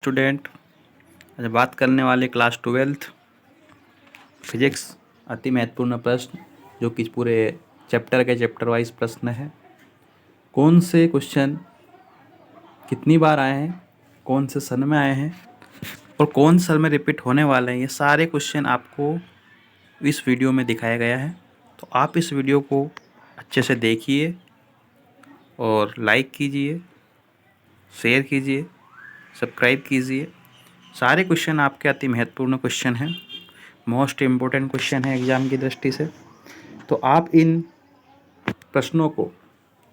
Student, आज बात करने वाले क्लास 12th फिजिक्स अति महत्वपूर्ण प्रश्न जो कि पूरे चैप्टर वाइज प्रश्न है। कौन से क्वेश्चन कितनी बार आए हैं, कौन से सन में आए हैं और कौन सन में रिपीट होने वाले हैं, ये सारे क्वेश्चन आपको इस वीडियो में दिखाया गया है। तो आप इस वीडियो को अच्छे से देखिए और लाइक कीजिए, शेयर कीजिए, सब्सक्राइब कीजिए। सारे क्वेश्चन आपके अति महत्वपूर्ण क्वेश्चन हैं, मोस्ट इम्पोर्टेंट क्वेश्चन है एग्ज़ाम की दृष्टि से। तो आप इन प्रश्नों को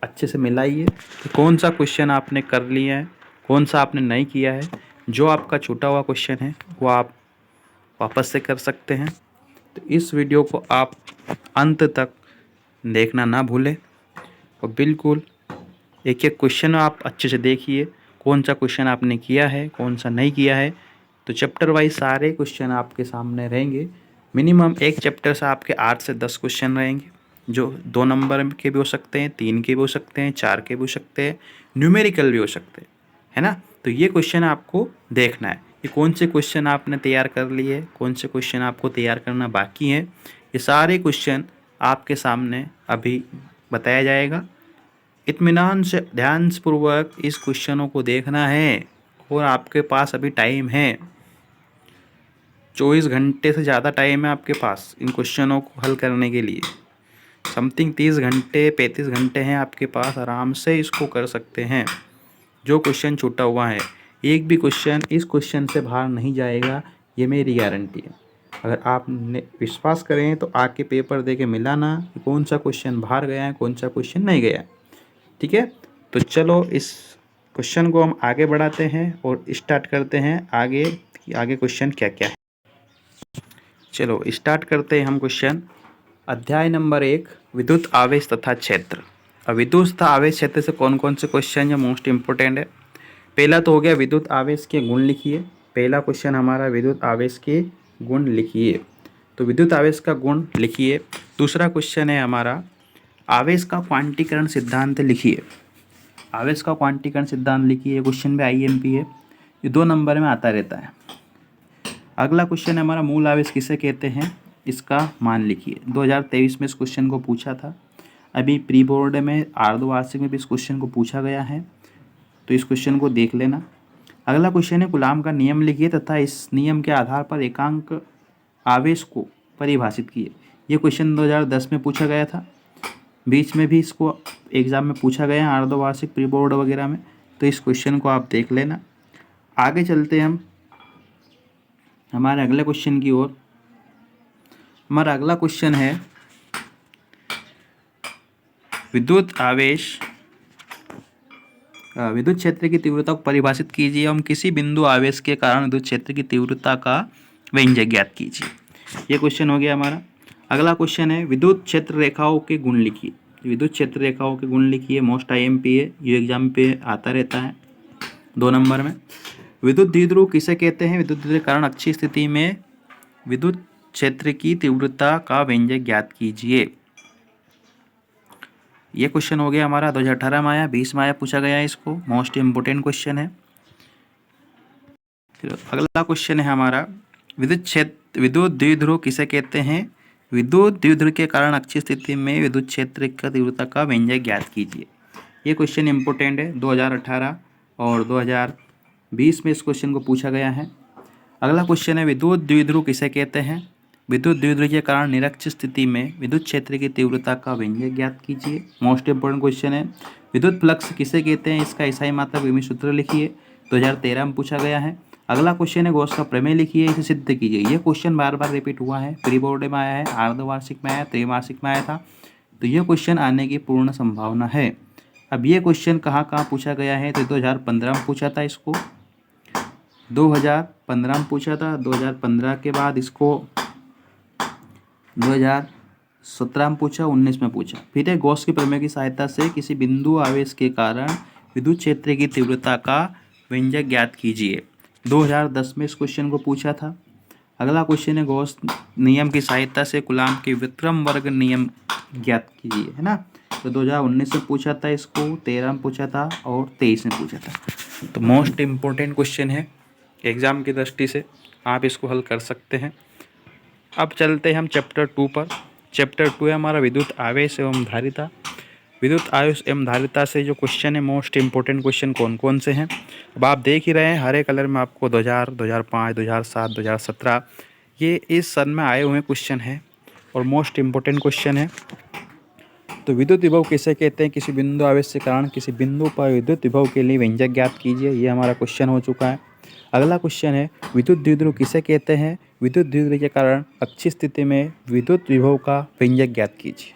अच्छे से मिलाइए कि कौन सा क्वेश्चन आपने कर लिया है, कौन सा आपने नहीं किया है। जो आपका छूटा हुआ क्वेश्चन है वो आप वापस से कर सकते हैं। तो इस वीडियो को आप अंत तक देखना ना भूलें और बिल्कुल एक एक क्वेश्चन आप अच्छे से देखिए, कौन सा क्वेश्चन आपने किया है, कौन सा नहीं किया है। तो चैप्टर वाइज सारे क्वेश्चन आपके सामने रहेंगे। मिनिमम एक चैप्टर से आपके 8 से 10 क्वेश्चन रहेंगे, जो 2 नंबर के भी हो सकते हैं, 3 के भी हो सकते हैं, 4 के भी हो सकते हैं, न्यूमेरिकल भी हो सकते हैं, है ना। तो ये क्वेश्चन आपको देखना है कि कौन से क्वेश्चन आपने तैयार कर लिए, कौन से क्वेश्चन आपको तैयार करना बाकी है। ये सारे क्वेश्चन आपके सामने अभी बताया जाएगा। इत्मीनान से ध्यानपूर्वक इस क्वेश्चनों को देखना है और आपके पास अभी टाइम है, 24 घंटे से ज़्यादा टाइम है आपके पास इन क्वेश्चनों को हल करने के लिए। समथिंग 30 घंटे 35 घंटे हैं आपके पास, आराम से इसको कर सकते हैं। जो क्वेश्चन छूटा हुआ है, एक भी क्वेश्चन इस क्वेश्चन से बाहर नहीं जाएगा, ये मेरी गारंटी है। अगर आप विश्वास करें तो आके पेपर दे के मिलाना कि कौन सा क्वेश्चन बाहर गया है, कौन सा क्वेश्चन नहीं गया है। ठीक है, तो चलो इस क्वेश्चन को हम आगे बढ़ाते हैं और स्टार्ट करते हैं आगे क्वेश्चन क्या क्या है। चलो स्टार्ट करते हैं हम क्वेश्चन। अध्याय नंबर 1, विद्युत आवेश तथा क्षेत्र। अब विद्युत तथा आवेश क्षेत्र से कौन कौन से क्वेश्चन जो मोस्ट इंपोर्टेंट है। पहला तो हो गया विद्युत आवेश के गुण लिखिए। पहला क्वेश्चन हमारा विद्युत आवेश के गुण लिखिए, तो विद्युत आवेश का गुण लिखिए। दूसरा क्वेश्चन है हमारा आवेश का क्वांटीकरण सिद्धांत लिखिए। आवेश का क्वांटीकरण सिद्धांत लिखिए, क्वेश्चन में आईएमपी है, ये 2 नंबर में आता रहता है। अगला क्वेश्चन है हमारा मूल आवेश किसे कहते हैं, इसका मान लिखिए। 2023 में इस क्वेश्चन को पूछा था, अभी प्री बोर्ड में अर्धवार्षिक में भी इस क्वेश्चन को पूछा गया है, तो इस क्वेश्चन को देख लेना। अगला क्वेश्चन है कूलाम का नियम लिखिए तथा इस नियम के आधार पर एकांक आवेश को परिभाषित किए। ये क्वेश्चन 2010 में पूछा गया था, बीच में भी इसको एग्ज़ाम में पूछा गया है, अर्धवार्षिक प्री बोर्ड वगैरह में, तो इस क्वेश्चन को आप देख लेना। आगे चलते हैं हम हमारे अगले क्वेश्चन की ओर। हमारा अगला क्वेश्चन है विद्युत आवेश विद्युत क्षेत्र की तीव्रता को परिभाषित कीजिए। हम किसी बिंदु आवेश के कारण विद्युत क्षेत्र की तीव्रता का व्यंजक ज्ञात कीजिए। ये क्वेश्चन हो गया हमारा। अगला क्वेश्चन है विद्युत क्षेत्र रेखाओं के गुण लिखिए। विद्युत क्षेत्र रेखाओं के गुण लिखिए, मोस्ट आईएमपी है, ये एग्जाम पे आता रहता है 2 नंबर में। विद्युत द्विध्रुव किसे कहते हैं, विद्युत द्विध्रुव के कारण अच्छी स्थिति में विद्युत क्षेत्र की तीव्रता का व्यंजक ज्ञात कीजिए। ये क्वेश्चन हो गया हमारा, 2018 में आया, 20 में आया, पूछा गया है, इसको मोस्ट इम्पोर्टेंट क्वेश्चन है। फिर अगला क्वेश्चन है हमारा विद्युत द्विध्रुव किसे कहते हैं। विद्युत द्विध्रुव के कारण अच्छी स्थिति में विद्युत क्षेत्र की तीव्रता का व्यंजक ज्ञात कीजिए। ये क्वेश्चन इंपॉर्टेंट है, 2018 और 2020 में इस क्वेश्चन को पूछा गया है। अगला क्वेश्चन है विद्युत द्विध्रुव किसे कहते हैं। विद्युत द्विध्रुव के कारण निरक्षीय स्थिति में विद्युत क्षेत्र की तीव्रता का व्यंजक ज्ञात कीजिए। मोस्ट इंपोर्टेंट क्वेश्चन है विद्युत फ्लक्स किसे कहते हैं, इसका ईसाई मात्रक विमित सूत्र लिखिए, 2013 में पूछा गया है। अगला क्वेश्चन है गॉस का प्रमेय लिखिए, इसे सिद्ध कीजिए। ये क्वेश्चन बार बार रिपीट हुआ है, प्री बोर्ड में आया है, अर्धवार्षिक में आया, त्रैमासिक में आया था, तो ये क्वेश्चन आने की पूर्ण संभावना है। अब ये क्वेश्चन कहाँ कहाँ पूछा गया है, तो 2015 में पूछा था, इसको 2015 में पूछा था, 2015 के बाद इसको 2017 में पूछा, 19 में पूछा। फिर है गॉस के प्रमेय की सहायता से किसी बिंदु आवेश के कारण विद्युत क्षेत्र की तीव्रता का व्यंजक ज्ञात कीजिए। 2010 में इस क्वेश्चन को पूछा था। अगला क्वेश्चन है गॉस नियम की सहायता से कूलाम के व्युत्क्रम वर्ग नियम ज्ञात कीजिए, है ना। तो 2019 में पूछा था, इसको 13 में पूछा था और 23 में पूछा था। तो मोस्ट इम्पोर्टेंट क्वेश्चन है, एग्ज़ाम की दृष्टि से आप इसको हल कर सकते हैं। अब चलते हैं हम चैप्टर 2 पर। चैप्टर 2 है हमारा विद्युत आवेश एवं धारिता। विद्युत आवेश एवं धारिता से जो क्वेश्चन है, मोस्ट इंपॉर्टेंट क्वेश्चन कौन कौन से हैं, अब आप देख ही रहे हैं हरे कलर में आपको 2000, 2005, 2007, 2017 ये इस सन में आए हुए क्वेश्चन हैं और मोस्ट इंपॉर्टेंट क्वेश्चन है। तो विद्युत विभव किसे कहते हैं? किसी बिंदु आवेश के कारण किसी बिंदु पर विद्युत विभव के लिए व्यंजक ज्ञात कीजिए। ये हमारा क्वेश्चन हो चुका है। अगला क्वेश्चन है विद्युत द्विध्रुव किसे कहते हैं? विद्युत द्विध्रुव के कारण अच्छी स्थिति में विद्युत विभव का व्यंजक ज्ञात कीजिए।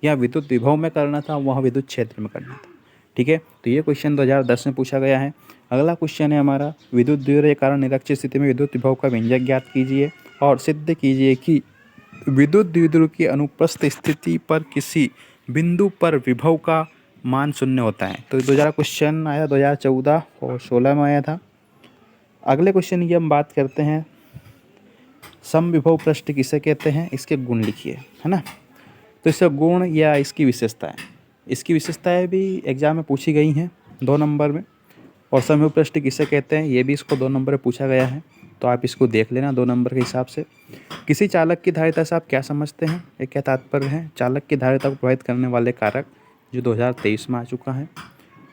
यहाँ विद्युत विभव में करना था, वहाँ विद्युत क्षेत्र में करना था। ठीक है, तो ये क्वेश्चन 2010 में पूछा गया है। अगला क्वेश्चन है हमारा विद्युत द्विध्रुव के कारण निरक्षीय स्थिति में विद्युत विभव का व्यंजक ज्ञात कीजिए और सिद्ध कीजिए कि विद्युत द्विध्रुव की अनुपस्थ स्थिति पर किसी बिंदु पर विभव का मान शून्य होता है। तो 2000 क्वेश्चन आया 2014 और 16 में आया था। अगले क्वेश्चन की हम बात करते हैं समविभव पृष्ठ किसे कहते हैं? इसके गुण लिखिए, है ना। तो इसका गुण या इसकी विशेषताएं भी एग्जाम में पूछी गई हैं 2 नंबर में। और समविभव पृष्ठ किसे कहते हैं ये भी इसको 2 नंबर में पूछा गया है, तो आप इसको देख लेना 2 नंबर के हिसाब से। किसी चालक की धारिता से आप क्या समझते हैं? ये क्या तात्पर्य है? चालक की धारिता को प्रभावित करने वाले कारक, जो 2023 में आ चुका है।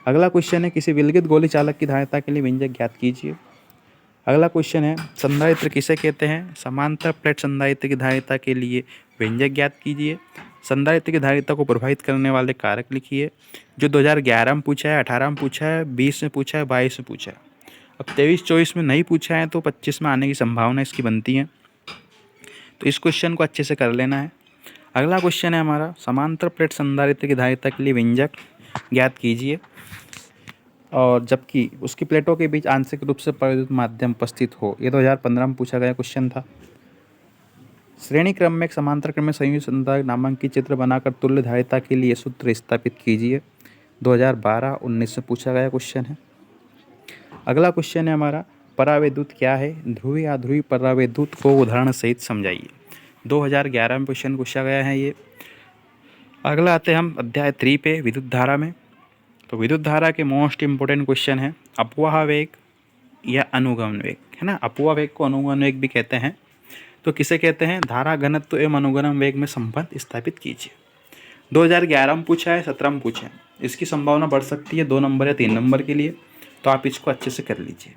अगला क्वेश्चन है किसी विलगित गोली चालक की धारिता के लिए व्यंजक ज्ञात कीजिए। अगला क्वेश्चन है संधारित्र किसे कहते हैं? समांतर प्लेट संधारित्र की धारिता के लिए व्यंजक ज्ञात कीजिए। संधारित्र की धारिता को प्रभावित करने वाले कारक लिखिए, जो 2011 में पूछा है, 18 में पूछा है, 20 में पूछा है, 22 में पूछा है। अब 23-24 में नहीं पूछा है तो 25 में आने की संभावना इसकी बनती है, तो इस क्वेश्चन को अच्छे से कर लेना है। अगला क्वेश्चन है हमारा समांतर प्लेट संधारित्र की धारिता के लिए व्यंजक ज्ञात कीजिए और जबकि उसकी प्लेटों के बीच आंशिक रूप से परिवर्तित माध्यम उपस्थित हो। ये 2015 में पूछा गया क्वेश्चन था। श्रेणी क्रम में एक समांतर क्रम में संयुक्त संधारित्र नामांकित चित्र बनाकर तुल्य धारिता के लिए सूत्र स्थापित कीजिए। 2012-19 में पूछा गया क्वेश्चन है। अगला क्वेश्चन है हमारा परावैद्युत क्या है? ध्रुवीय अध्रुवीय परावैद्युत को उदाहरण सहित समझाइए। 2011 में क्वेश्चन पूछा गया है ये। अगला आते हैं हम अध्याय 3 पे विद्युत धारा में। तो विद्युत धारा के मोस्ट इंपोर्टेंट क्वेश्चन है अपवाह वेग या अनुगमन वेग, है ना। अपवाह वेग को अनुगमन वेग भी कहते हैं। तो किसे कहते हैं? धारा घनत्व एवं अनुगमन वेग में संबंध स्थापित कीजिए। 2011 में पूछा है, 17 में पूछा है। इसकी संभावना बढ़ सकती है 2 नंबर या 3 नंबर के लिए, तो आप इसको अच्छे से कर लीजिए।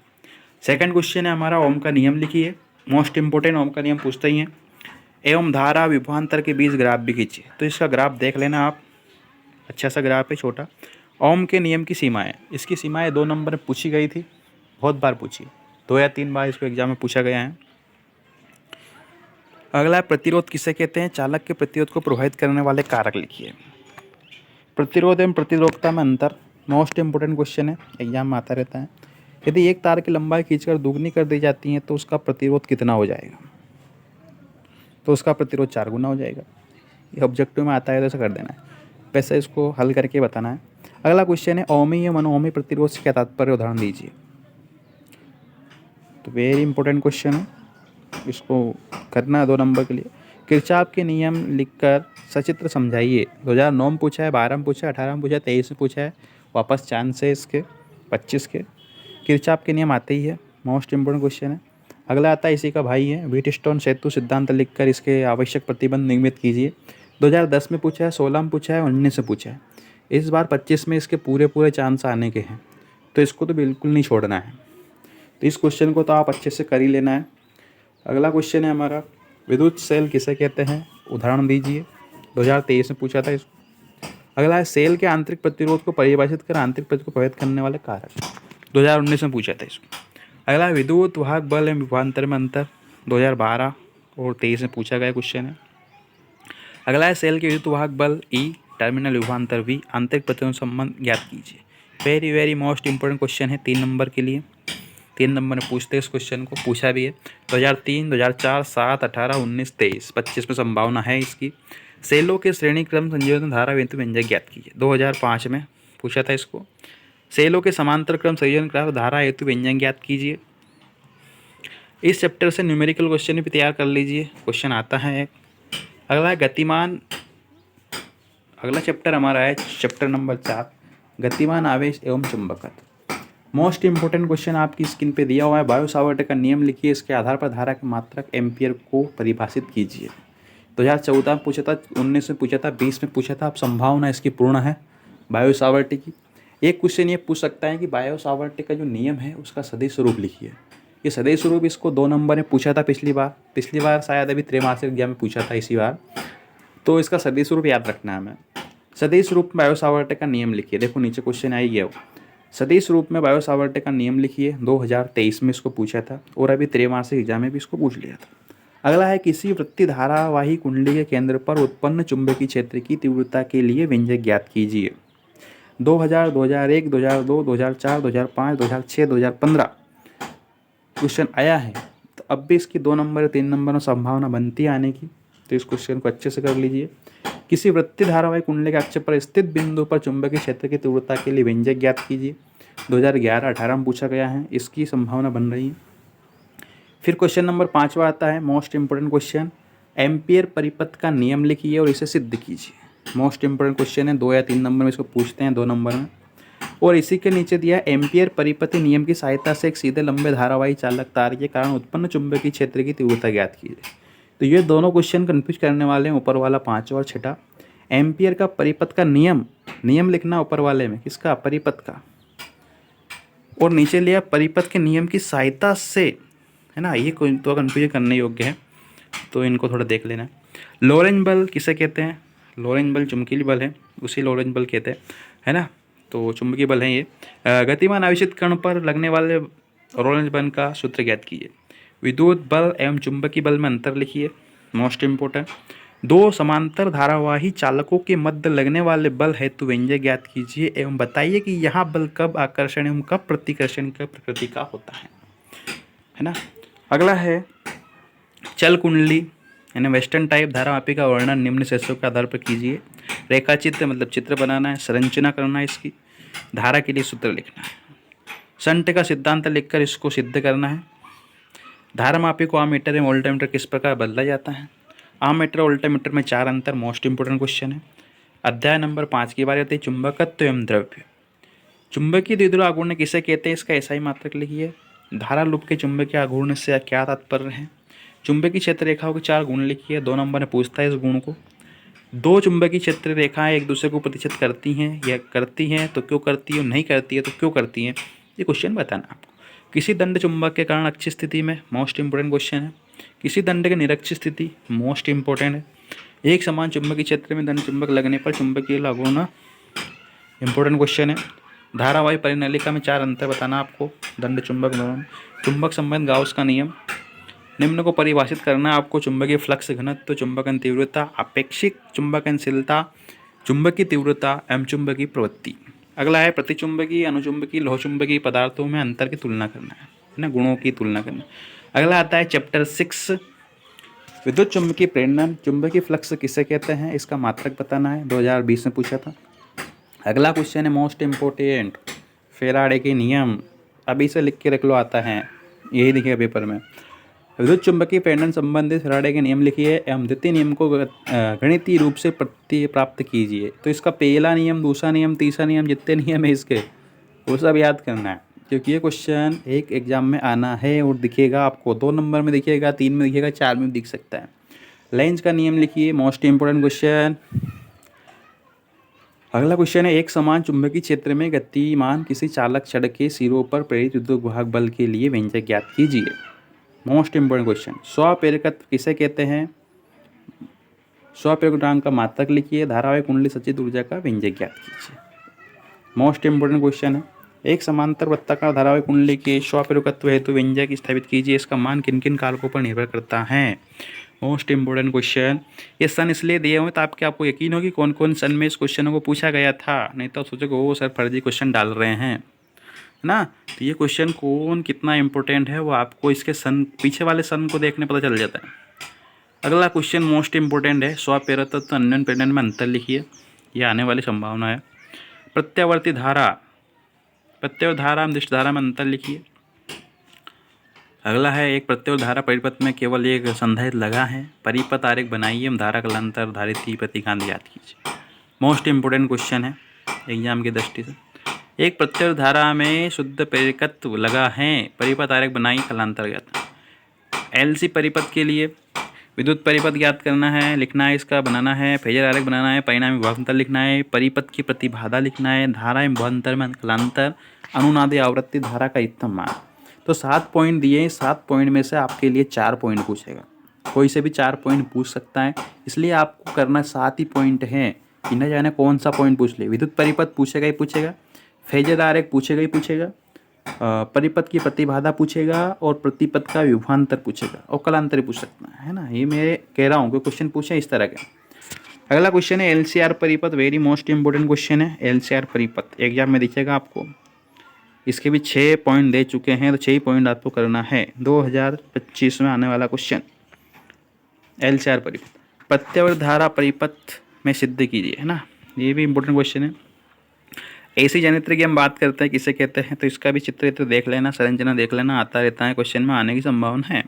सेकंड क्वेश्चन है हमारा ओम का नियम लिखिए। मोस्ट इंपोर्टेंट ओम का नियम पूछते ही हैं। एवं धारा विभवांतर के बीच ग्राफ भी खींचिए। तो इसका ग्राफ देख लेना आप, अच्छा सा ग्राफ है छोटा। ओम के नियम की सीमाएं, इसकी सीमाएं 2 नंबर में पूछी गई थी, बहुत बार पूछी, 2 या 3 बार इसको एग्जाम में पूछा गया है। अगला प्रतिरोध किसे कहते हैं? चालक के प्रतिरोध को प्रभावित करने वाले कारक लिखिए। प्रतिरोध एवं प्रतिरोधकता में अंतर मोस्ट इंपोर्टेंट क्वेश्चन है, एग्जाम में आता रहता है। यदि एक तार की लंबाई खींचकर दुगनी कर दी जाती है तो उसका प्रतिरोध कितना हो जाएगा? तो उसका प्रतिरोध 4 गुना हो जाएगा। ये ऑब्जेक्टिव में आता है तो ऐसा कर देना है, वैसे इसको हल करके बताना है। अगला क्वेश्चन है ओमी एवं अनोमी प्रतिरोध से क्या तात्पर्य, उदाहरण दीजिए। तो वेरी इंपॉर्टेंट क्वेश्चन है, इसको करना है 2 नंबर के लिए। किरचॉफ के नियम लिखकर सचित्र समझाइए। 2009 में पूछा है, 12 में पूछा है, 18 में पूछा है, 23 में पूछा है। वापस चांस है इसके 25 के। किरचॉफ के नियम आते ही है, मोस्ट इंपोर्टेंट क्वेश्चन है। अगला आता है इसी का भाई है, व्हीटस्टोन सेतु सिद्धांत लिखकर इसके आवश्यक प्रतिबंध निर्मित कीजिए। 2010 में पूछा है, 16 में पूछा है, 19 में पूछा है। इस बार 25 में इसके पूरे चांस आने के हैं, तो इसको तो बिल्कुल नहीं छोड़ना है। तो इस क्वेश्चन को तो आप अच्छे से कर ही लेना है। अगला क्वेश्चन है हमारा विद्युत सेल किसे कहते हैं, उदाहरण दीजिए। 2023 में पूछा था इसको। अगला है सेल के आंतरिक प्रतिरोध को परिभाषित कर आंतरिक प्रतिरोध को प्रभावित करने वाले कारक, 2019 में पूछा था इसको। अगला विद्युत वाहक बल एवं विभवांतर में अंतर, 2012 और 23 में पूछा गया क्वेश्चन है। अगला है सेल के विद्युत वाहक बल E, टर्मिनल विभवांतर V, आंतरिक प्रतिरोध संबंध ज्ञात कीजिए। वेरी मोस्ट इंपोर्टेंट क्वेश्चन है 3 नंबर के लिए। 3 नंबर में पूछते हैं इस क्वेश्चन को, पूछा भी है। 2003, 2004, 7, 18, 19, 23, 25 में संभावना है इसकी। सेलों के श्रेणी क्रम संयोजन धारा हेतु व्यंजक ज्ञात कीजिए। 2005 में पूछा था इसको। सेलों के समांतर क्रम संयोजन क्रम धारा हेतु व्यंजक ज्ञात कीजिए। इस चैप्टर से न्यूमेरिकल क्वेश्चन भी तैयार कर लीजिए, क्वेश्चन आता है एक। अगला है गतिमान। अगला चैप्टर हमारा है चैप्टर नंबर 4, गतिमान आवेश एवं चुंबकत्व। मोस्ट इंपोर्टेंट क्वेश्चन आपकी स्क्रीन पे दिया हुआ है, बायो सावर्ट का नियम लिखिए, इसके आधार पर धारा की मात्रक एम्पियर को परिभाषित कीजिए। 2014 में पूछा था, 19 में पूछा था, 20 में पूछा था। अब संभावना इसकी पूर्ण है बायो सावर्ट की। एक क्वेश्चन ये पूछ सकता है कि बायो सावर्ट का जो नियम है उसका सदिश रूप लिखिए। ये सदिश रूप इसको 2 नंबर में पूछा था पिछली बार शायद अभी त्रैमासिक एग्जाम में पूछा था इसी बार, तो इसका सदिश रूप याद रखना है हमें। सदिश रूप में बायो सावर्ट का नियम लिखिए। देखो नीचे क्वेश्चन आई गया, सदिश रूप में बायो सावर्ट का नियम लिखिए। 2023 में इसको पूछा था और अभी त्रैमासिक एग्जाम में भी इसको पूछ लिया था। अगला है, किसी वृत्तीय धारावाही कुंडली के केंद्र पर उत्पन्न चुंबकीय क्षेत्र की तीव्रता के लिए व्यंजक ज्ञात कीजिए। 2000, 2001, 2002, 2004, 2005, 2006, 2015 क्वेश्चन आया है। तो अब भी इसकी 2 नंबर 3 नंबर में संभावना बनती है आने की, तो इस क्वेश्चन को अच्छे से कर लीजिए। किसी वृत्तीय धारावाही कुंडली के अक्ष पर स्थित बिंदु पर चुंबकीय क्षेत्र की तीव्रता के लिए व्यंजक ज्ञात कीजिए। 2011-18 में पूछा गया है, इसकी संभावना बन रही है। फिर क्वेश्चन नंबर 5वां आता है, मोस्ट इंपोर्टेंट क्वेश्चन, एम्पियर परिपथ का नियम लिखिए और इसे सिद्ध कीजिए। मोस्ट इंपोर्टेंट क्वेश्चन है, 2 या 3 नंबर में इसको पूछते हैं, 2 नंबर में। और इसी के नीचे दिया, एम्पियर परिपथी नियम की सहायता से एक सीधे लंबे धारावाही चालक तार के कारण उत्पन्न चुंबकीय क्षेत्र की तीव्रता ज्ञात कीजिए। तो ये दोनों क्वेश्चन कंफ्यूज करने वाले हैं, ऊपर वाला 5वां और 6वां। एम्पियर का परिपथ का नियम लिखना ऊपर वाले में, किसका, परिपथ का, और नीचे लिया परिपथ के नियम की सहायता से, है ना। ये कोई तो कन्फ्यूजन करने योग्य है, तो इनको थोड़ा देख लेना। लोरेंज बल किसे कहते हैं? लोरेंज बल चुंबकीय बल है, उसी लोरेंज बल कहते हैं, है ना। तो चुंबकीय बल है ये। गतिमान आवेशित कण पर लगने वाले लोरेंज बल का सूत्र ज्ञात कीजिए। विद्युत बल एवं चुंबकीय बल में अंतर लिखिए, मोस्ट इंपोर्टेंट। 2 समांतर धारावाही चालकों के मध्य लगने वाले बल हेतु व्यंजक ज्ञात कीजिए एवं बताइए कि यहाँ बल कब आकर्षण एवं कब प्रतिकर्षण की प्रकृति का होता है ना। अगला है, चल कुंडली यानी वेस्टर्न टाइप धारामापी का वर्णन निम्न शीर्षकों के आधार पर कीजिए। रेखाचित्र मतलब चित्र बनाना है, संरचना करना है, इसकी धारा के लिए सूत्र लिखना है, शंट का सिद्धांत लिखकर इसको सिद्ध करना है। धारामापी को आममीटर एवं वोल्टमीटर किस प्रकार बदला जाता है। आममीटर और वोल्टमीटर में 4 अंतर, मोस्ट इंपोर्टेंट क्वेश्चन है। अध्याय नंबर 5 की बात आती है, चुंबकत्व एवं द्रव्य। चुंबकीय द्विध्रुव आघूर्ण किसे कहते हैं, इसका एसआई मात्रक लिखिए। धारा लूप के चुंबकीय आघूर्ण से क्या तात्पर्य है। चुंबकीय क्षेत्र रेखाओं के 4 गुण लिखिए, 2 नंबर में पूछता है इस गुण को। 2 चुंबकीय क्षेत्र रेखाएं एक दूसरे को प्रतिच्छेद करती हैं या करती हैं तो क्यों करती है, नहीं करती है तो क्यों करती हैं, ये क्वेश्चन बताना आपको। किसी दंड चुंबक के कारण अक्षीय स्थिति में, मोस्ट इंपोर्टेंट क्वेश्चन है। किसी दंड के निरक्षीय स्थिति, मोस्ट इंपोर्टेंट है। एक समान चुंबकीय क्षेत्र में दंड चुंबक लगने पर चुंबकीय आघूर्ण, इंपोर्टेंट क्वेश्चन है। धारावाही परिनलिका में 4 अंतर बताना आपको, दंड चुंबक दोनों। चुंबक संबंध गाउस का नियम। निम्न को परिभाषित करना है आपको, चुंबकीय फ्लक्स घनत्व, चुंबकन तीव्रता, अपेक्षिक चुंबकनशीलता, चुंबकीय तीव्रता एवं चुंबकीय प्रवृत्ति। अगला है, प्रतिचुंबकीय, अनुचुंबकीय, लोहचुंबकीय पदार्थों में अंतर की तुलना करना है ना, गुणों की तुलना करना। अगला आता है चैप्टर 6, विद्युत चुंबकीय प्रेरण। चुंबकीय फ्लक्स किसे कहते हैं, इसका मात्रक बताना है, 2020 में पूछा था। अगला क्वेश्चन है मोस्ट इम्पोर्टेंट, फेराडे के नियम। अभी इसे लिख के रख लो, आता है, यही दिखेगा पेपर में। विद्युत चुंबकीय प्रेरण संबंधित फेराडे के नियम लिखिए एवं द्वितीय नियम को गणितीय रूप से प्राप्त कीजिए। तो इसका पहला नियम, दूसरा नियम, तीसरा नियम, जितने नियम है इसके वो सब याद करना है, क्योंकि ये क्वेश्चन एक एग्जाम में आना है और दिखेगा आपको, 2 नंबर में दिखेगा, 3 में दिखेगा, 4 में दिख सकता है। लेंज का नियम लिखिए, मोस्ट इंपोर्टेंट क्वेश्चन। अगला क्वेश्चन है, एक समान चुंबकीय क्षेत्र में गतिमान किसी चालक छड़ के सिरों पर प्रेरित विद्युत वाहक बल के लिए व्यंजक ज्ञात कीजिए। Most important question. स्वप्रेरकत्व किसे कहते हैं, स्वप्रेरकांक का मात्रक लिखिए। धारावाही कुंडली संचित ऊर्जा का व्यंजक ज्ञात कीजिए। मोस्ट इंपोर्टेंट क्वेश्चन है, एक समांतर वृत्ताकार धारावाही कुंडली के स्वप्रेरकत्व हेतु व्यंजक स्थापित कीजिए, इसका मान किन किन कारकों पर निर्भर करता है। Most important question. ये सन इसलिए दिए हुए ताकि आपको यकीन हो कि कौन कौन सन में इस क्वेश्चनों को पूछा गया था, नहीं तो सोचोगे वो सर फर्जी क्वेश्चन डाल रहे हैं ना। तो ये क्वेश्चन कौन कितना इंपॉर्टेंट है वो आपको इसके सन, पीछे वाले सन को देखने पता चल जाता है। अगला क्वेश्चन मोस्ट इंपॉर्टेंट है, स्वप्रेरकत्व अन्योन्य प्रेरण में अंतर लिखिए, ये आने वाली संभावना है। प्रत्यावर्ती धारा, प्रत्यावर्ती धारा निष्ठ धारा में अंतर लिखिए। अगला है, एक प्रत्यावर्ती धारा परिपथ में केवल एक संधारित्र लगा है, परिपथ आरेख बनाइए एवं धारा कालांतर धारित प्रतिकांत याद कीजिए। मोस्ट इंपोर्टेंट क्वेश्चन है एग्जाम की दृष्टि से। एक प्रत्यर धारा में शुद्ध प्रेरकत्व लगा है, परिपथ आरेख बनाई कालांतर्गत। एलसी परिपथ के लिए विद्युत परिपथ ज्ञात करना है, लिखना है, इसका बनाना है, फेजर आरेख बनाना है, परिणामी विभवांतर लिखना है, परिपथ की प्रतिबाधा लिखना है, धारा एवं विभवांतर में कालांतर, अनुनादी आवृत्ति, धारा का अधिकतम मान। तो 7 पॉइंट दिए, 7 पॉइंट में से आपके लिए 4 पॉइंट पूछेगा, कोई से भी 4 पॉइंट पूछ सकता है, इसलिए आपको करना 7 ही पॉइंट है कि न जाने कौन सा पॉइंट पूछ ले। विद्युत परिपथ पूछेगा ही पूछेगा, फेजर आरेख पूछेगा ही पूछेगा, परिपथ की प्रतिबाधा पूछेगा और प्रतिपथ का विभवांतर पूछेगा और कालांतर पूछ सकता है ना। ये मैं कह रहा हूँ कि क्वेश्चन पूछे इस तरह के। अगला क्वेश्चन है एलसीआर परिपथ, वेरी मोस्ट इंपोर्टेंट क्वेश्चन है एलसीआर परिपथ, एग्जाम में दिखेगा आपको। इसके भी 6 पॉइंट दे चुके हैं, तो 6 पॉइंट आपको करना है। 2025 में आने वाला क्वेश्चन एलसीआर परिपथ, प्रत्यावर्त धारा परिपथ में सिद्ध कीजिए, है ना। ये भी इंपॉर्टेंट क्वेश्चन है। एसी जनित्र की हम बात करते हैं, किसे कहते हैं, तो इसका भी चित्र देख लेना, संरचना देख लेना, आता रहता है, क्वेश्चन में आने की संभावना है।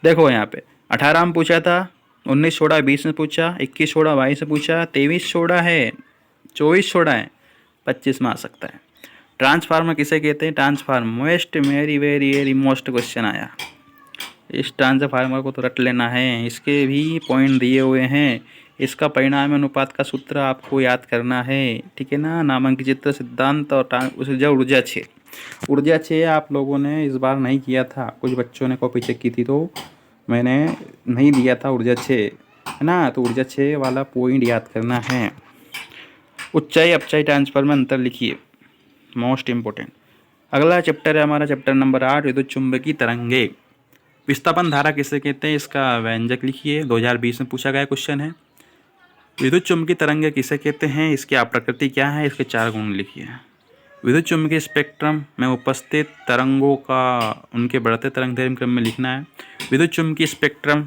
देखो यहाँ पे 18 में पूछा था, 19 छोड़ा 20 में पूछा, 21 छोड़ा 22 में पूछा, 23 छोड़ा है, 24 छोड़ा है, 25 में आ सकता है। ट्रांसफार्मर किसे कहते हैं, transformer most very very very most question आया। इस ट्रांसफार्मर को तो रट लेना है, इसके भी पॉइंट दिए हुए हैं। इसका परिणाम अनुपात का सूत्र आपको याद करना है, ठीक है ना। नामांकित चित्र सिद्धांत और ऊर्जा 6, ऊर्जा 6 आप लोगों ने इस बार नहीं किया था, कुछ बच्चों ने कॉपी चेक की थी तो मैंने नहीं दिया था ऊर्जा 6, है ना। तो ऊर्जा 6 वाला पॉइंट याद करना है। उच्चाई अपचाई ट्रांसफार्मर में अंतर लिखिए, मोस्ट इम्पोर्टेंट। अगला चैप्टर है हमारा चैप्टर नंबर 8, विद्युत चुंबकीय तरंगे। विस्थापन धारा किसे कहते हैं, इसका व्यंजक लिखिए, 2020 में पूछा गया क्वेश्चन है। विद्युत चुंबकीय तरंगे किसे कहते हैं, इसकी आप्रकृति क्या है, इसके 4 गुण लिखिए। विद्युत चुंबकीय स्पेक्ट्रम में उपस्थित तरंगों का उनके बढ़ते तरंग क्रम में लिखना है। विद्युत चुंबकीय स्पेक्ट्रम।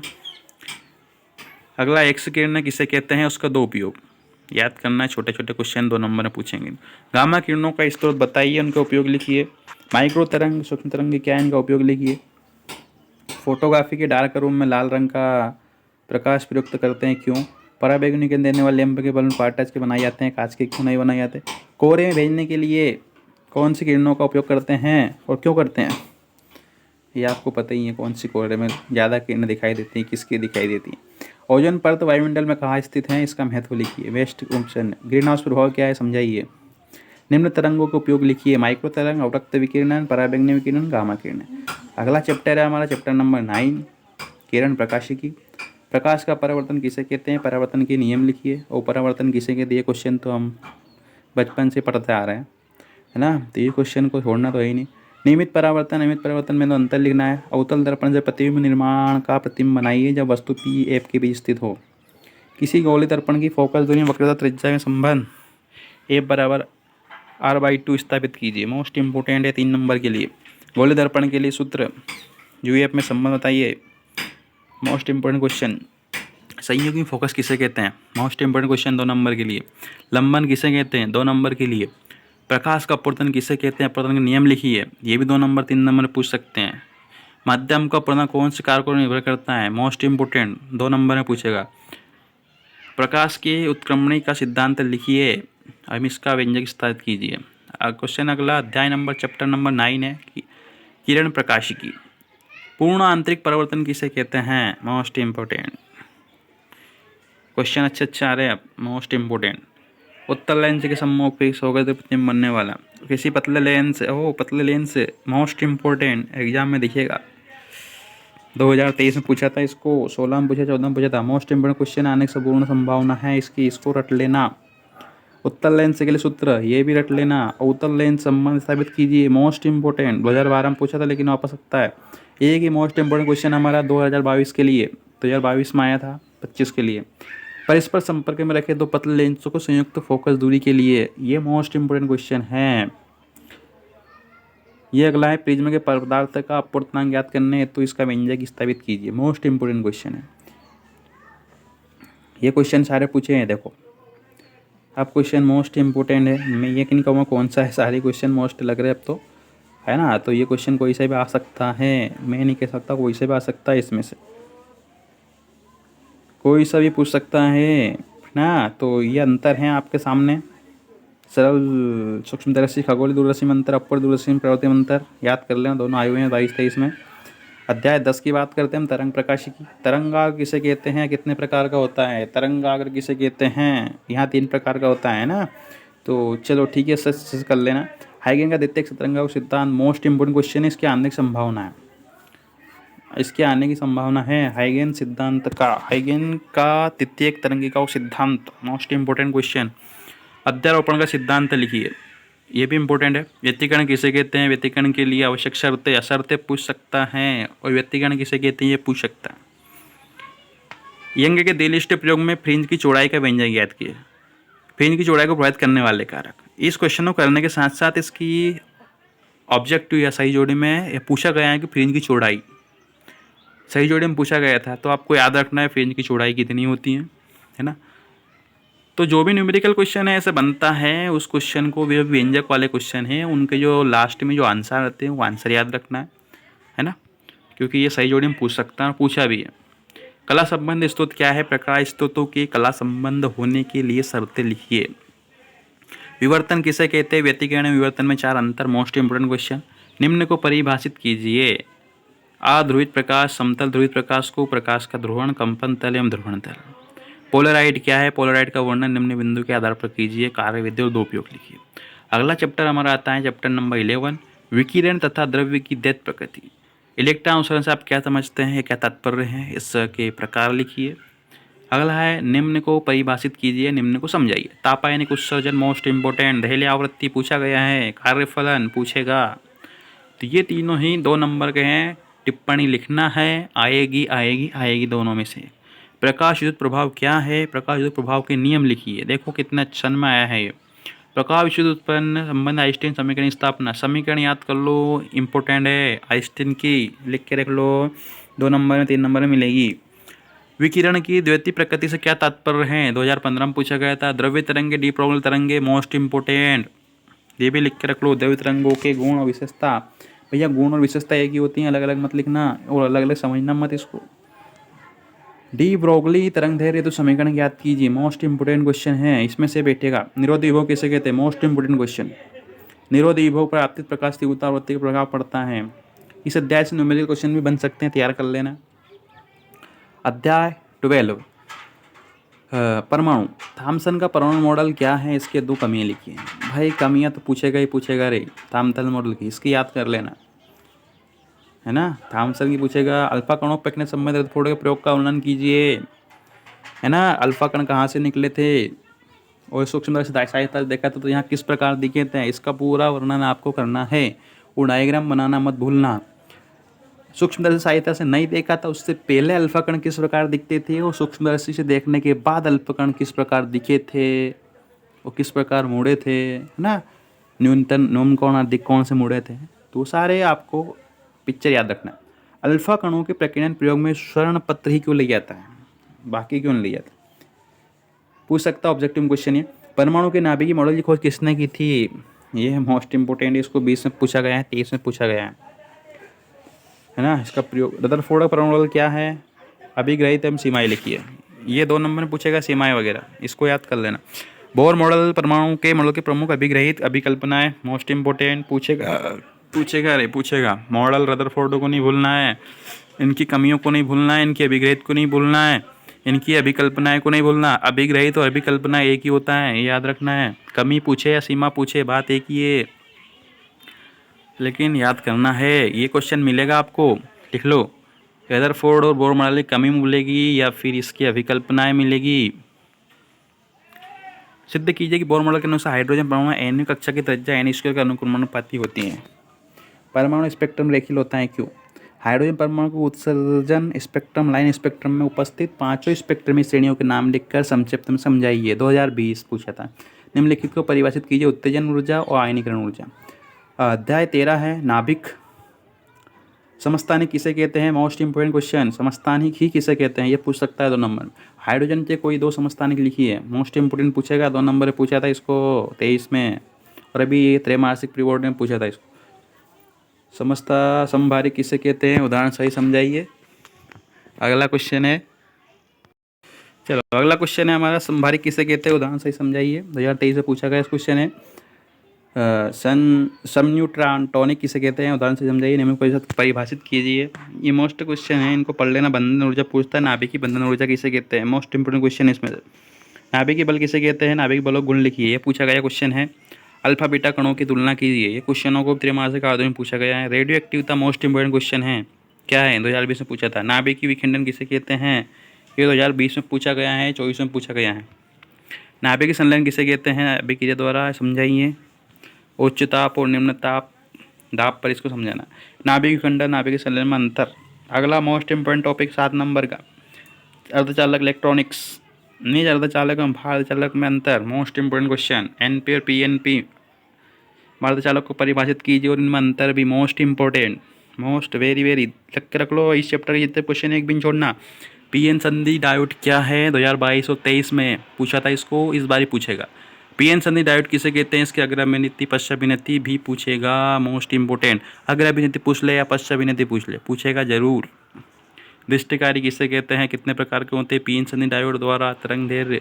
अगला एक्स किरण किसे कहते हैं, उसका 2 उपयोग याद करना है, छोटे छोटे क्वेश्चन 2 नंबर में पूछेंगे। गामा किरणों का स्रोत बताइए, उनका उपयोग लिखिए। माइक्रो तरंग, सूक्ष्म तरंग क्या है, इनका उपयोग लिखिए। फोटोग्राफी के डार्क रूम में लाल रंग का प्रकाश प्रयुक्त करते हैं, क्यों। पराबैंगनी किरण देने वाले लैंप के बल्ब पार्टच के बनाए जाते हैं, कांच के क्यों नहीं बनाए जाते। कोहरे में भेजने के लिए कौन सी किरणों का उपयोग करते हैं और क्यों करते हैं, ये आपको पता ही है। कौन सी कोहरे में ज़्यादा किरणें दिखाई देती हैं, किसकी दिखाई देती हैं। ओजोन परत वायुमंडल में कहाँ स्थित है, इसका महत्व लिखिए। Waste option. ग्रीन हाउस प्रभाव क्या है, समझाइए। निम्न तरंगों के उपयोग लिखिए, माइक्रो तरंग, अवरक्त विकिरण, पराबैंगनी विकिरण, गामा किरणें। अगला चैप्टर है हमारा चैप्टर नंबर 9, किरण प्रकाशिकी। प्रकाश का परावर्तन किसे कहते हैं, परावर्तन के नियम लिखिए। और परावर्तन किसे कहते हैं, क्वेश्चन तो हम बचपन से पढ़ते आ रहे हैं, है ना, तो ये क्वेश्चन को छोड़ना तो है ही नहीं। नियमित परावर्तन, नियमित परावर्तन में तो अंतर लिखना है। अवतल दर्पण से प्रतिबिंब निर्माण का प्रतिबिंब बनाइए जब वस्तु पी एफ के बीच स्थित हो। किसी गोली दर्पण की फोकस दूरी वक्रता त्रिज्या में संबंध एफ बराबर R/2 स्थापित कीजिए। मोस्ट इंपोर्टेंट है 3 नंबर के लिए। गोली दर्पण के लिए सूत्र यूएफ में संबंध बताइए, मोस्ट इंपोर्टेंट क्वेश्चन। संयोगी फोकस किसे कहते हैं, मोस्ट इंपोर्टेंट क्वेश्चन 2 नंबर के लिए। लंबन किसे कहते हैं, 2 नंबर के लिए। प्रकाश का अपवर्तन किसे कहते हैं, अपवर्तन के नियम लिखिए, ये भी 2 नंबर 3 नंबर पूछ सकते हैं। माध्यम का अपवर्तन कौन से कारकों पर निर्भर करता है, मोस्ट इंपोर्टेंट 2 नंबर में पूछेगा। प्रकाश की उत्क्रमणी का सिद्धांत लिखिए, अब इसका व्यंजक स्थापित कीजिए। क्वेश्चन अगला अध्याय नंबर चैप्टर नंबर 9 है किरण प्रकाशिकी। पूर्ण आंतरिक परावर्तन किसे कहते हैं, मोस्ट इंपोर्टेंट क्वेश्चन अच्छे आ रहे हैं। मोस्ट इंपोर्टेंट उत्तल लेंस के सम्मुख फिक्स होकर प्रतिबिंब बनने वाला, किसी पतले लेंस पतले लेंस, मोस्ट इंपोर्टेंट एग्जाम में दिखेगा। 2023 में पूछा था इसको, 16 में पूछा, 14 में पूछा था। मोस्ट इंपोर्टेंट क्वेश्चन आने की संपूर्ण संभावना है इसकी, इसको रट लेना। उत्तल लेंस के लिए सूत्र ये भी रट लेना। अवतल लेंस संबंध स्थापित कीजिए, मोस्ट इंपोर्टेंट 2012 में पूछा था लेकिन वापस सकता है। एक ही मोस्ट इंपोर्टेंट क्वेश्चन हमारा 2022 के लिए, 2022 में आया था 25 के लिए। परस्पर संपर्क में रखे 2 पतले लेंसों को संयुक्त फोकस दूरी के लिए, ये मोस्ट इंपोर्टेंट क्वेश्चन है। ये अगला है प्रिज्म के पदार्थ का अपवर्तनांक ज्ञात करने है, तो इसका व्यंजक स्थापित कीजिए, मोस्ट इंपोर्टेंट क्वेश्चन है। ये क्वेश्चन सारे पूछे हैं, देखो अब क्वेश्चन मोस्ट इंपोर्टेंट है। मैं ये नहीं कहूँगा कौन सा है, सारे क्वेश्चन मोस्ट लग रहे हैं अब तो, है ना। तो ये क्वेश्चन कोई से भी आ सकता है, मैं नहीं कह सकता कोई से भी आ सकता है, इसमें से कोई सा भी पूछ सकता है ना। तो ये अंतर है आपके सामने, सरल सूक्ष्मदर्शी खगोलीय दूरदर्शी में अंतर, अपर दूरदर्शी में प्रवृत्ति में अंतर याद कर लें, दोनों आए हुए हैं 22-23 में। अध्याय 10 की बात करते हैं हम, तरंग प्रकाशी की। तरंगाग्र किसे कहते हैं, कितने प्रकार का होता है? तरंगाग्र किसे कहते हैं, यहाँ 3 प्रकार का होता है ना। तो चलो ठीक है, सच कर लेना। हाइगेन का द्वितीयक तरंगाग्र सिद्धांत मोस्ट इंपोर्टेंट क्वेश्चन है, इसके आने की संभावना है, इसके आने की संभावना है। हाइगेन सिद्धांत का, हाइगेन का द्वितीयक तरंगिका सिद्धांत मोस्ट इंपोर्टेंट क्वेश्चन। अध्यारोपण का सिद्धांत लिखिए, ये भी इंपॉर्टेंट है। व्यतिकरण किसे कहते हैं, व्यतिकरण के लिए आवश्यक शर्तें अशर्तें पूछ सकता है, और व्यतिकरण किसे कहते हैं ये पूछ सकता है। यंग के दिलिस्ट प्रयोग में फ्रिंज की चौड़ाई का व्यंजक याद किए। फ्रिंज की चौड़ाई को प्रभावित करने वाले कारक। इस क्वेश्चन को करने के साथ साथ इसकी ऑब्जेक्टिव या सही जोड़ी में पूछा गया है कि फ्रिंज की चौड़ाई, सही जोड़ी में पूछा गया था, तो आपको याद रखना है फ्रिंज की चौड़ाई कितनी होती है ना। तो जो भी न्यूमेरिकल क्वेश्चन है ऐसे बनता है, उस क्वेश्चन को भी व्यंजक वाले क्वेश्चन हैं उनके जो लास्ट में जो आंसर आते हैं वो आंसर याद रखना है ना, क्योंकि ये सही जोड़ी में पूछ सकता है, पूछा भी है। कला संबंध स्रोत क्या है, प्रकाश स्रोतों के कला संबंध होने के लिए शर्तें लिखिए। विवर्तन किसे कहते हैं, व्यतिकरण विवर्तन में 4 अंतर मोस्ट इंपोर्टेंट क्वेश्चन। निम्न को परिभाषित कीजिए। अध्रुवित प्रकाश, समतल ध्रुवित प्रकाश को प्रकाश का ध्रुवण, कंपन तल एवं ध्रुवण तल। पोलराइड क्या है, पोलराइड का वर्णन निम्न बिंदु के आधार पर कीजिए। कार्य विधि और 2 उपयोग लिखिए। अगला चैप्टर हमारा आता है चैप्टर नंबर 11, विकिरण तथा द्रव्य की दैत्य प्रकृति। इलेक्ट्रॉन उत्सर्जन से आप क्या समझते हैं, क्या तात्पर्य है, इसके प्रकार लिखिए। अगला है निम्न को परिभाषित कीजिए, निम्न को समझाइए। तापायनिक उत्सर्जन मोस्ट इंपोर्टेंट, दहलीय आवृत्ति पूछा गया है, कार्यफलन पूछेगा। तो ये तीनों ही 2 नंबर के हैं, टिप्पणी लिखना है, आएगी आएगी आएगी दोनों में से। प्रकाश विद्युत प्रभाव क्या है, प्रकाश विद्युत प्रभाव के नियम लिखिए। देखो कितना अच्छा में आया है ये। प्रकाश विद्युत उत्पन्न संबंध आइंस्टीन समीकरण स्थापना, समीकरण याद कर लो, इंपॉर्टेंट है आइंस्टीन की, लिख के रख लो, 2 नंबर में 3 नंबर में मिलेगी। विकिरण की द्वितीय प्रकृति से क्या तात्पर्य है, 2015 में पूछा गया था। द्रव्य तरंगे, डी ब्रोगली तरंगे मोस्ट इंपोर्टेंट, ये भी लिख के रख लो। द्रव्य तरंगों के गुण और विशेषता, भैया गुण और विशेषता एक ही होती हैं, अलग अलग मत लिखना और अलग अलग समझना मत इसको। डी ब्रोगली तरंगदैर्घ्य तो समीकरण याद कीजिए, मोस्ट इंपोर्टेंट क्वेश्चन है, इसमें से बैठेगा। निरोधी विभव किसे कहते हैं, मोस्ट इंपोर्टेंट क्वेश्चन। निरोधी विभव पर आपतित प्रकाश तीव्रता आवृत्ति का प्रभाव पड़ता है। इस अध्याय से न्यूमेरिकल क्वेश्चन भी बन सकते हैं, तैयार कर लेना। अध्याय 12, परमाणु। थॉमसन का परमाणु मॉडल क्या है, इसके 2 कमियां लिखिए। भाई कमियां तो पूछेगा ही पूछेगा रे, थॉमसन मॉडल की, इसकी याद कर लेना है ना। थॉमसन की पूछेगा। अल्फा कणों फेंकने संबंधित रदरफोर्ड के प्रयोग का वर्णन कीजिए, है ना। अल्फा कण कहाँ से निकले थे और सूक्ष्मदर्शी सहायता देखा था तो यहाँ किस प्रकार दिखे थे, इसका पूरा वर्णन आपको करना है। वो डायग्राम बनाना मत भूलना। सूक्ष्मदर्शी सहायता से नहीं देखा था, उससे पहले अल्फा कण किस प्रकार दिखते थे, और सूक्ष्मदर्शी से देखने के बाद अल्फा कण किस प्रकार दिखे थे, वो किस प्रकार मुड़े थे, है ना। न्यूनतम न्यून कोण अधिक कोण से मुड़े थे, तो सारे आपको पिक्चर याद रखना है। अल्फा कणों के प्रकीर्णन प्रयोग में स्वर्ण पत्र ही क्यों लिया जाता है, बाकी क्यों नहीं लिया जाता, पूछ सकता ऑब्जेक्टिव क्वेश्चन। ये परमाणु के नाभिक की मॉडल की खोज किसने की थी, ये है मोस्ट इंपोर्टेंट, इसको 20 में पूछा गया है, 23 में पूछा गया है ना। इसका प्रयोग रदरफोर्ड का परमाणु मॉडल क्या है, अभिग्रहित एवं सीमाएं लिखिए। ये 2 नंबर में पूछेगा, सीमाएं वगैरह, इसको याद कर लेना। बोर मॉडल, परमाणु के मॉडल के प्रमुख अभिग्रहित अभिकल्पनाएं मोस्ट इंपोर्टेंट पूछेगा। मॉडल रदरफोर्ड को नहीं भूलना है, इनकी कमियों को नहीं भूलना है, इनकी अभिग्रहित को नहीं भूलना है, इनकी अभिकल्पनाएं को नहीं भूलना। अभिग्रहित और अभिकल्पना एक ही होता है, ये याद रखना है। कमी पूछे या सीमा पूछे, बात एक ही है, लेकिन याद करना है। ये क्वेश्चन मिलेगा आपको, लिख लो। रदरफोर्ड और बोर मॉडल की कमी मिलेगी या फिर इसकी अभिकल्पनाएं मिलेगी। सिद्ध कीजिए कि बोर मॉडल के अनुसार हाइड्रोजन परमाणु एन कक्षा की त्रिज्या एन स्क्वायर के अनुक्रमणानुपाती होती हैं। परमाणु स्पेक्ट्रम रेखीय होता है क्यों। हाइड्रोजन परमाणु को उत्सर्जन स्पेक्ट्रम लाइन स्पेक्ट्रम में उपस्थित 5 स्पेक्ट्रमी श्रेणियों के नाम लिखकर संक्षिप्त में समझाइए। 2020 पूछा था। निम्नलिखित को परिभाषित कीजिए, उत्तेजन ऊर्जा और आयनीकरण ऊर्जा। अध्याय 13 है नाभिक। समस्थानिक किसे कहते हैं, मोस्ट इंपोर्टेंट क्वेश्चन। समस्थानिक ही किसे कहते हैं, ये पूछ सकता है 2 नंबर। हाइड्रोजन के कोई 2 समस्थानिक लिखिए, मोस्ट इंपोर्टेंट पूछेगा, 2 नंबर पूछा था इसको 23 में, और अभी त्रैमासिक प्री बोर्ड में पूछा था इसको। समस्ता समभारी किसे कहते हैं, उदाहरण सही समझाइए। अगला क्वेश्चन है चलो अगला क्वेश्चन है हमारा, संभारी किसे कहते हैं, उदाहरण सही समझाइए। 2023 से पूछा गया इस क्वेश्चन है। समन्यूट्रॉन टॉनिक किसे कहते हैं, उदाहरण से समझाइए, निम्न को परिभाषित कीजिए। ये मोस्ट क्वेश्चन है, इनको पढ़ लेना। बंधन ऊर्जा पूछता है, नाभिकीय बंधन ऊर्जा किसे कहते हैं, मोस्ट इंपोर्टेंट क्वेश्चन है इसमें से। नाभिकीय बल किसे कहते हैं, नाभिकीय बलों गुण लिखिए, ये पूछा गया क्वेश्चन है। अल्फा बीटा कणों की तुलना कीजिए, ये क्वेश्चनों को त्रैमासिक आधार में पूछा गया है। Radio activity most important question है, क्या है, 2020 में पूछा था। नाभिकीय विखंडन किसे कहते हैं, ये 2020 में पूछा गया है, 24 में पूछा गया है। नाभिकीय संलयन किसे कहते हैं, नाभिकीय द्वारा समझाइए। उच्च ताप और निम्न ताप दाब पर इसको समझाना। नाभिकीय विखंडन, नाभिकीय संलयन में अंतर। अगला मोस्ट इंपोर्टेंट टॉपिक 7 नंबर का, अर्धचालक इलेक्ट्रॉनिक्स, निज अर्धचालक में भार अर्धचालक में अंतर, मोस्ट इंपोर्टेंट क्वेश्चन। एनपी और पीएनपी अर्धचालक को परिभाषित कीजिए और इनमें अंतर भी मोस्ट इंपोर्टेंट, मोस्ट वेरी लिख के रख लो। इस चैप्टर के जितने क्वेश्चन एक भी छोड़ना। पीएन संधि डायोड क्या है, 2022 और 23 में पूछा था इसको, इस बार ही पूछेगा। पीएन संधि डायोड किसे कहते हैं, इसके अग्राभिनेति पश्चाभिनेति भी पूछेगा, मोस्ट इंपोर्टेंट। अग्राभिनेति पूछ ले या पश्चाभिनेति पूछ ले, पूछेगा जरूर। दृष्टिकारी किसे कहते हैं, कितने प्रकार के होते हैं, पीएन संधि डायोड द्वारा तरंग दैर्ध्य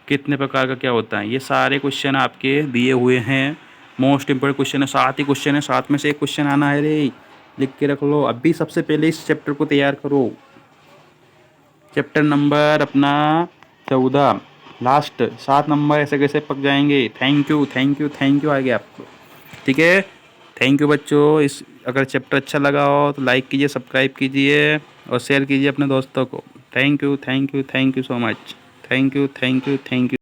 कितने प्रकार का क्या होता है, ये सारे क्वेश्चन आपके दिए हुए हैं। मोस्ट इंपोर्टेंट क्वेश्चन है, 7 ही क्वेश्चन है, 7 में से एक क्वेश्चन आना है रे, लिख के रख लो अभी। सबसे पहले इस चैप्टर को तैयार करो, चैप्टर नंबर अपना 14, लास्ट 7 नंबर ऐसे कैसे पक जाएंगे। थैंक यू आ गया आपको, ठीक है। थैंक यू बच्चों। इस अगर चैप्टर अच्छा लगा हो तो लाइक कीजिए, सब्सक्राइब कीजिए और शेयर कीजिए अपने दोस्तों को। Thank you so much. Thank you.